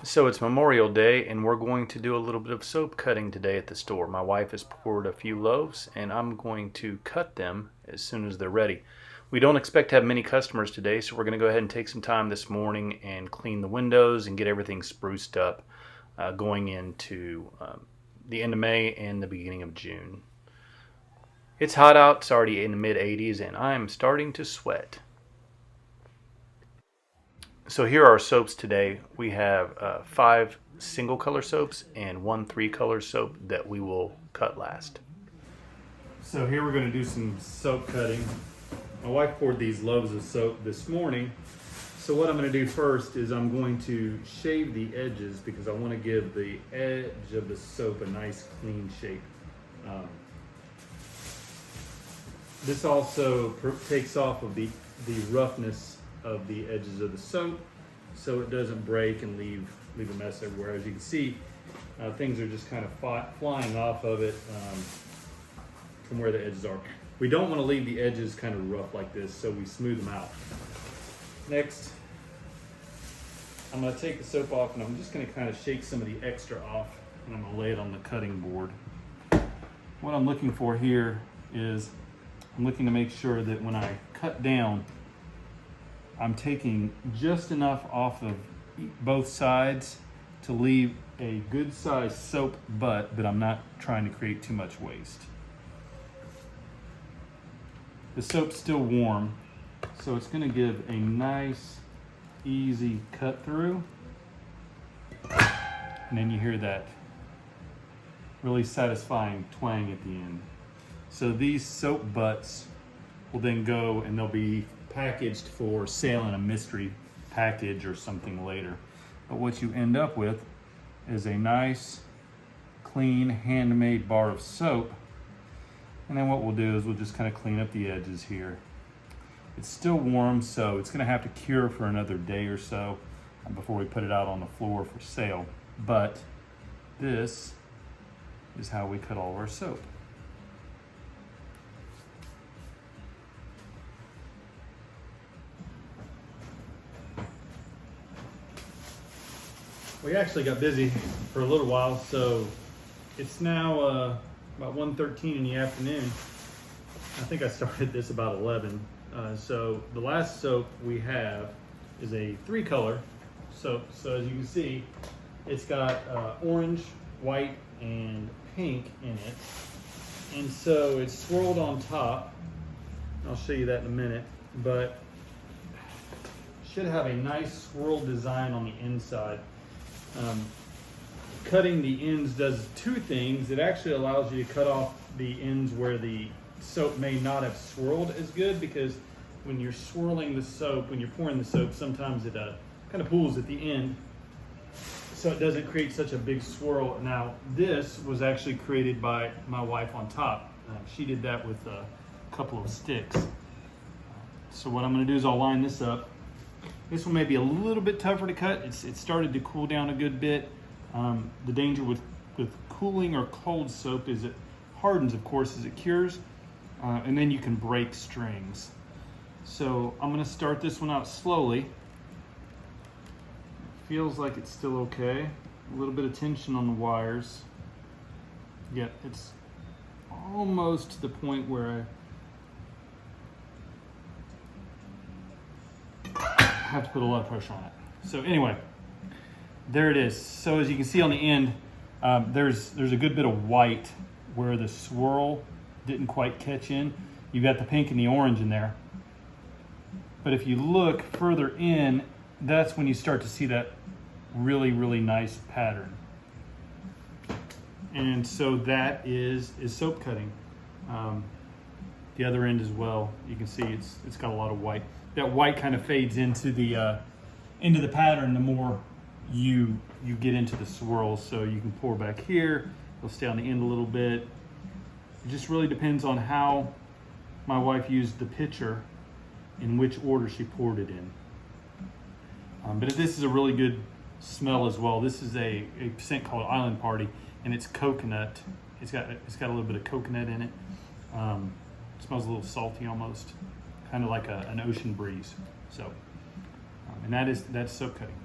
So it's Memorial Day, and we're going to do a little bit of soap cutting today at the store. My wife has poured a few loaves, and I'm going to cut them as soon as they're ready. We don't expect to have many customers today, so we're going to go ahead and take some time this morning and clean the windows and get everything spruced up going into the end of May and the beginning of June. It's hot out, it's already in the mid 80s, and I'm starting to sweat. So here are our soaps today. We have 5 single color soaps and 1 3-color soap that we will cut last. So here we're going to do some soap cutting. My wife poured these loaves of soap this morning. So what I'm going to do first is I'm going to shave the edges because I want to give the edge of the soap a nice clean shape. This also takes off of the roughness of the edges of the soap so it doesn't break and leave a mess everywhere. As you can see, things are just kind of flying off of it from where the edges are. We don't want to leave the edges kind of rough like this, so we smooth them out. Next, I'm going to take the soap off and I'm just going to kind of shake some of the extra off, and I'm going to lay it on the cutting board. What I'm looking for here is I'm looking to make sure that when I cut down, I'm taking just enough off of both sides to leave a good sized soap butt, but I'm not trying to create too much waste. The soap's still warm, so it's going to give a nice, easy cut through. And then you hear that really satisfying twang at the end. So these soap butts will then go and they'll be packaged for sale in a mystery package or something later. But what you end up with is a nice, clean, handmade bar of soap. And then what we'll do is we'll just kind of clean up the edges here. It's still warm, so it's gonna have to cure for another day or so before we put it out on the floor for sale. But this is how we cut all of our soap. We actually got busy for a little while, so it's now about 1:13 in the afternoon. I think I started this about 11. So the last soap we have is a 3-color soap. So as you can see, it's got orange, white, and pink in it. And so it's swirled on top. I'll show you that in a minute, but should have a nice swirl design on the inside. Cutting the ends does 2 things. It actually allows you to cut off the ends where the soap may not have swirled as good, because when you're swirling the soap, when you're pouring the soap, sometimes it kind of pools at the end, so it doesn't create such a big swirl. Now this was actually created by my wife on top. She did that with a couple of sticks. So what I'm going to do is I'll line this up. This one may be a little bit tougher to cut. It started to cool down a good bit. The danger with cooling or cold soap is it hardens, of course, as it cures, and then you can break strings. So I'm going to start this one out slowly. It feels like it's still okay. A little bit of tension on the wires. Yeah, it's almost to the point where I have to put a lot of pressure on it. So anyway, there it is. So as you can see on the end, there's a good bit of white where the swirl didn't quite catch in. You've got the pink and the orange in there. But if you look further in, that's when you start to see that really, really nice pattern. And so that is soap cutting. The other end as well, you can see it's got a lot of white. That white kind of fades into the pattern the more you get into the swirls. So you can pour back here, it'll stay on the end a little bit. It just really depends on how my wife used the pitcher, in which order she poured it in. But this is a really good smell as well. This is a scent called Island Party, and it's coconut. It's got a little bit of coconut in it. It smells a little salty almost, kind of like an ocean breeze. So, and that's soap cutting.